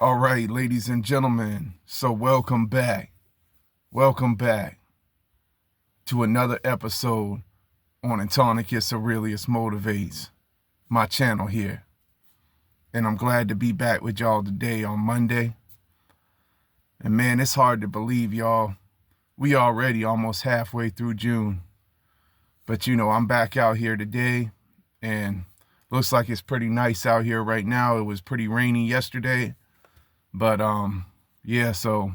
All right, ladies and gentlemen, so welcome back. Welcome back to another episode on Antonicus Aurelius Motivates, my channel here. And I'm glad to be back with y'all today on Monday. And man, it's hard to believe, y'all. We already almost halfway through June. But I'm back out here today and looks like it's pretty nice out here right now. It was pretty rainy yesterday. But yeah, so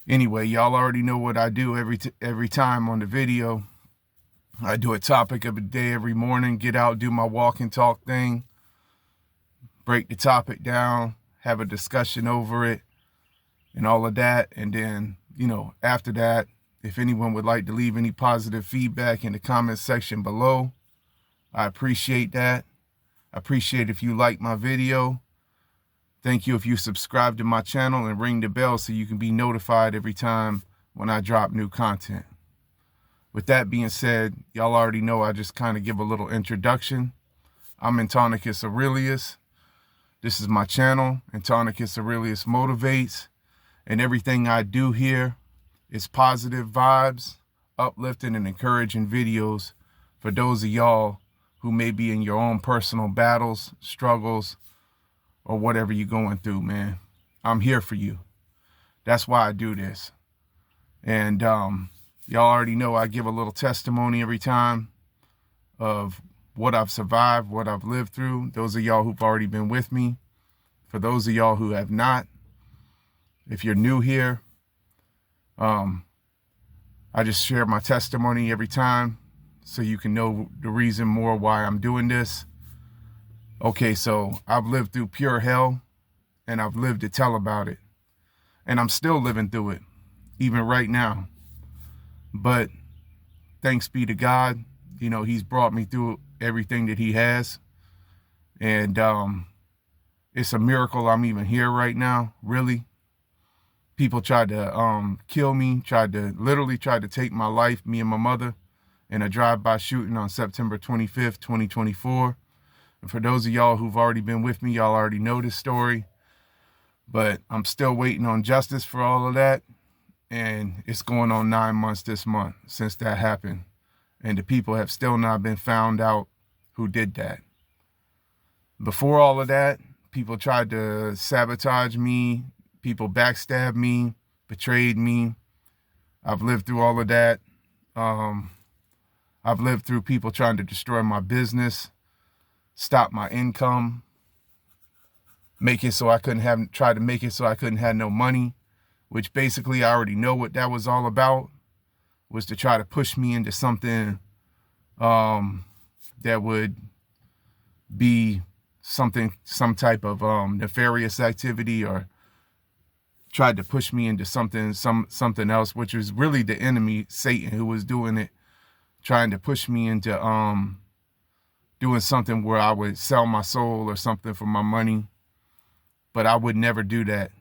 anyway, y'all already know what I do every time on the video. I do a topic of the day every morning, get out, do my walk and talk thing, break the topic down, have a discussion over it and all of that. And then, after that, if anyone would like to leave any positive feedback in the comment section below, I appreciate that. I appreciate if you like my video. Thank you if you subscribe to my channel and ring the bell so you can be notified every time when I drop new content. With that being said, y'all already know I just kind of give a little introduction. I'm Antonicus Aurelius. This is my channel, Antonicus Aurelius Motivates. And everything I do here is positive vibes, uplifting and encouraging videos for those of y'all who may be in your own personal battles, struggles, or whatever you're going through, man. I'm here for you. That's why I do this. And y'all already know I give a little testimony every time of what I've survived, what I've lived through. Those of y'all who've already been with me. For those of y'all who have not, if you're new here, I just share my testimony every time so you can know the reason more why I'm doing this. Okay, so I've lived through pure hell, and I've lived to tell about it. And I'm still living through it, even right now. But thanks be to God, he's brought me through everything that he has. And it's a miracle I'm even here right now, really. People tried to kill me, literally tried to take my life, me and my mother, in a drive-by shooting on September 25th, 2024. And for those of y'all who've already been with me, y'all already know this story. But I'm still waiting on justice for all of that. And it's going on 9 months this month since that happened. And the people have still not been found out who did that. Before all of that, people tried to sabotage me. People backstabbed me, betrayed me. I've lived through all of that. I've lived through people trying to destroy my business, stop my income, try to make it so I couldn't have no money, which basically I already know what that was all about, was to try to push me into something that would be some type of nefarious activity, or tried to push me into something else, which was really the enemy, Satan, who was doing it, trying to push me into doing something where I would sell my soul or something for my money. But I would never do that.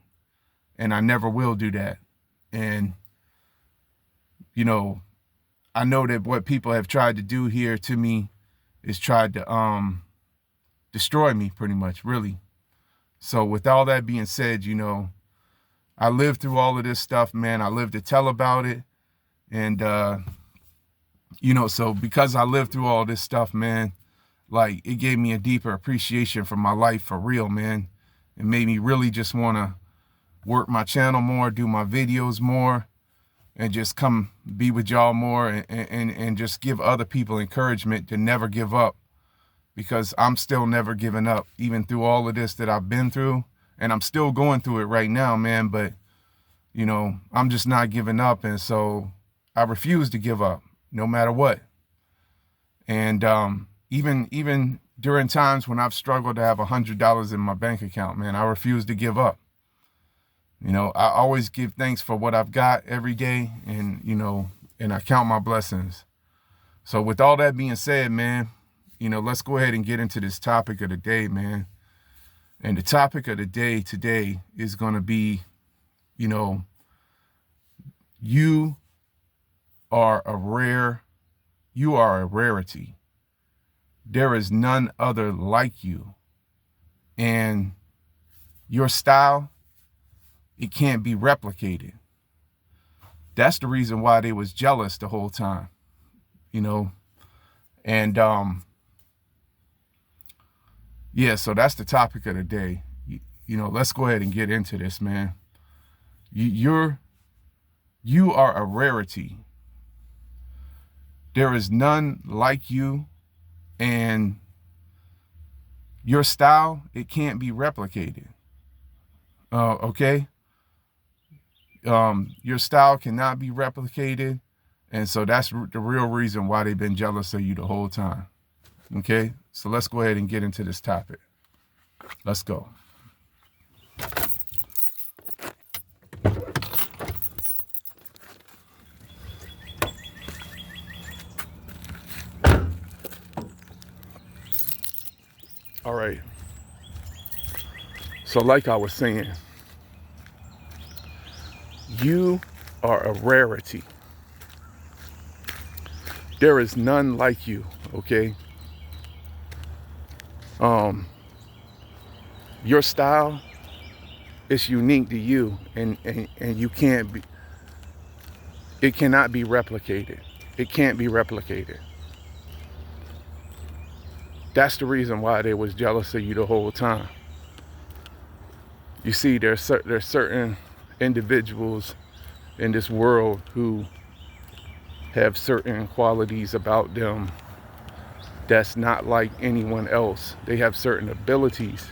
And I never will do that. And, I know that what people have tried to do here to me is tried to destroy me pretty much, really. So with all that being said, I lived through all of this stuff, man. I lived to tell about it. And, so because I lived through all this stuff, man, like, it gave me a deeper appreciation for my life for real, man. It made me really just want to work my channel more, do my videos more, and just come be with y'all more and just give other people encouragement to never give up, because I'm still never giving up, even through all of this that I've been through. And I'm still going through it right now, man. But, I'm just not giving up. And so I refuse to give up no matter what. And even during times when I've struggled to have $100 in my bank account, man, I refuse to give up. I always give thanks for what I've got every day, and, and I count my blessings. So with all that being said, man, let's go ahead and get into this topic of the day, man. And the topic of the day today is going to be, you are a rarity. There is none other like you. And Your style, it can't be replicated. That's the reason why they was jealous the whole time, you know. And yeah, so that's the topic of the day. You know, let's go ahead and get into this, man. You are a rarity. There is none like you, and your style, it can't be replicated. Okay? Your style cannot be replicated, and so that's the real reason why they've been jealous of you the whole time. Okay? So let's go ahead and get into this topic. Let's go. All right. So like I was saying, you are a rarity. There is none like you, okay? Your style is unique to you, and you can't be, it cannot be replicated. It can't be replicated. That's the reason why they was jealous of you the whole time. You see, there's certain individuals in this world who have certain qualities about them that's not like anyone else. They have certain abilities,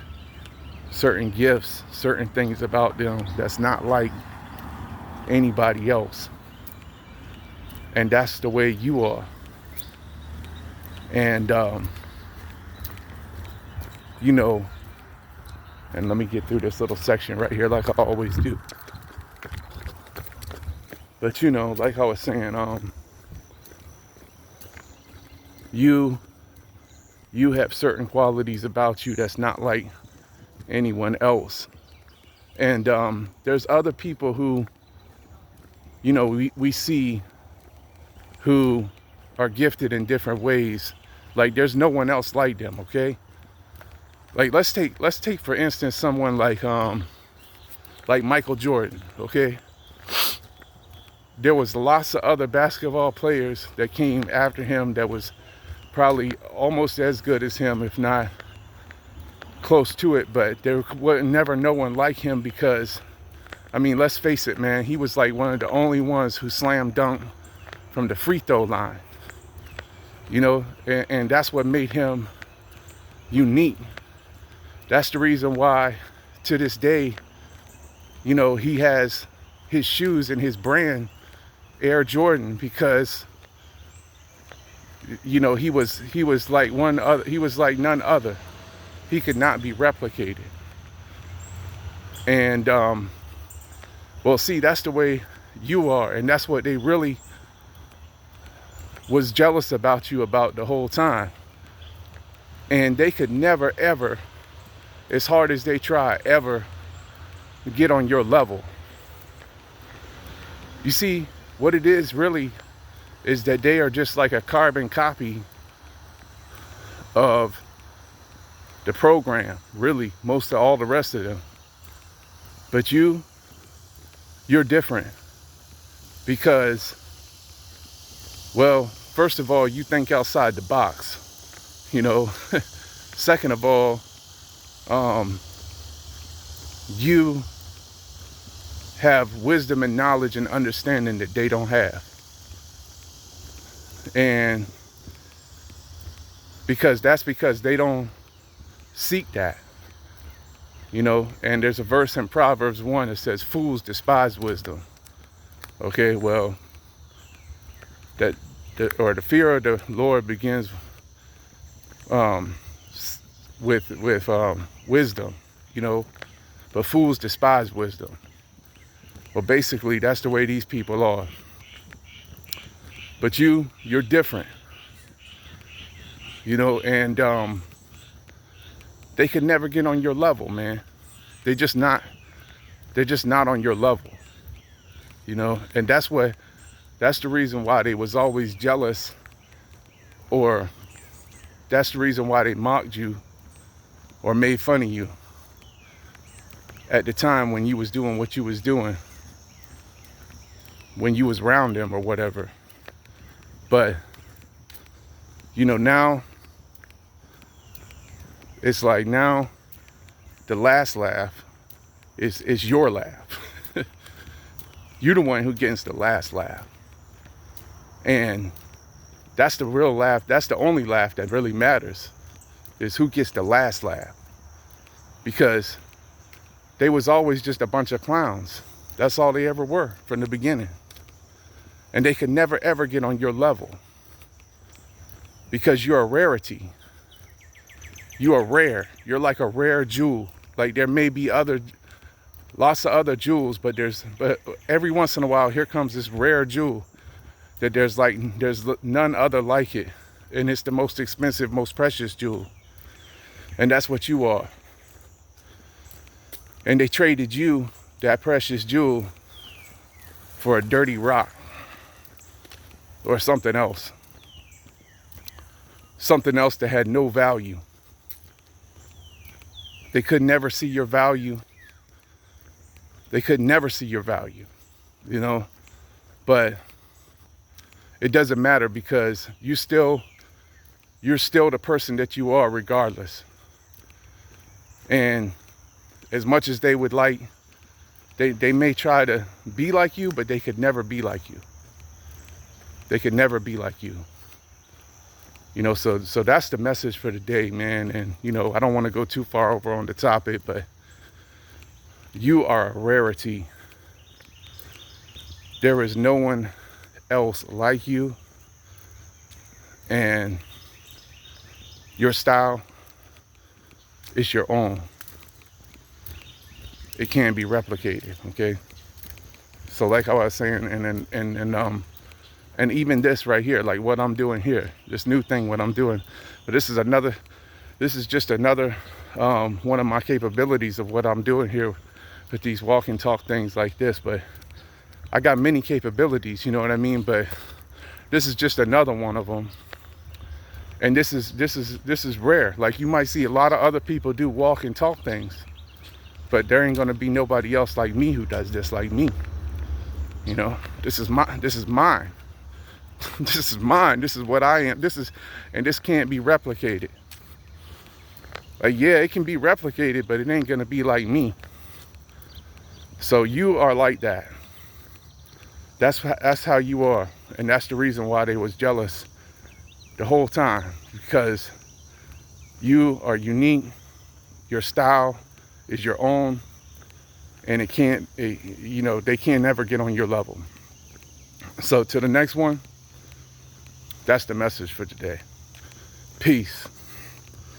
certain gifts, certain things about them that's not like anybody else. And that's the way you are. And you know, and let me get through this little section right here like I always do. But you know, like I was saying, you have certain qualities about you that's not like anyone else. And there's other people who, you know, we see who are gifted in different ways. Like there's no one else like them, okay? Like let's take for instance someone like Michael Jordan, okay? There was lots of other basketball players that came after him that was probably almost as good as him, if not close to it, but there was never no one like him because, I mean, let's face it, man, he was like one of the only ones who slam dunked from the free throw line, you know, and that's what made him unique. That's the reason why to this day, you know, he has his shoes and his brand Air Jordan, because you know he was like none other. He could not be replicated. And well, see, that's the way you are, and that's what they really was jealous about you about the whole time. And they could never ever, as hard as they try, ever get on your level. You see, what it is really is that they are just like a carbon copy of the program, really, most of all the rest of them. But you're different because, well, first of all, you think outside the box, you know. Second of all, you have wisdom and knowledge and understanding that they don't have. And because they don't seek that, you know. And there's a verse in Proverbs 1 that says fools despise wisdom. Okay, well, the fear of the Lord begins with wisdom, you know, but fools despise wisdom. Well, basically, that's the way these people are. But you're different, you know, and they could never get on your level, man. They're just not on your level, you know. And that's the reason why they was always jealous, or that's the reason why they mocked you or made fun of you. at the time when you was doing what you was doing, when you was around them or whatever. But you know, now it's like, now the last laugh is your laugh. You're the one who gets the last laugh. And that's the real laugh. That's the only laugh that really matters, is who gets the last laugh. Because they was always just a bunch of clowns. That's all they ever were from the beginning. And they could never ever get on your level. Because you're a rarity. You are rare. You're like a rare jewel. Like, there may be lots of other jewels, but every once in a while, here comes this rare jewel that there's none other like it. And it's the most expensive, most precious jewel. And that's what you are. And they traded you, that precious jewel, for a dirty rock or something else. Something else that had no value. They could never see your value. They could never see your value, you know. But it doesn't matter, because you're still the person that you are regardless. And as much as they would like, they may try to be like you, but they could never be like you. They could never be like you. You know, so that's the message for today, man. And, you know, I don't want to go too far over on the topic, but you are a rarity. There is no one else like you. And your style is your own. It can't be replicated, okay? So like I was saying, and even this right here, like what I'm doing here, this new thing, what I'm doing. But this is just another one of my capabilities of what I'm doing here with these walk and talk things like this. But I got many capabilities, you know what I mean? But this is just another one of them. And this is rare. Like, you might see a lot of other people do walk and talk things, but there ain't gonna be nobody else like me who does this like me. You know, this is mine. This is mine. This is what I am. And this can't be replicated. Like, yeah, it can be replicated, but it ain't gonna be like me. So you are like that. That's how you are. And that's the reason why they was jealous the whole time, because you are unique. Your style is your own, and they can't never get on your level. So to the next one, that's the message for today. Peace.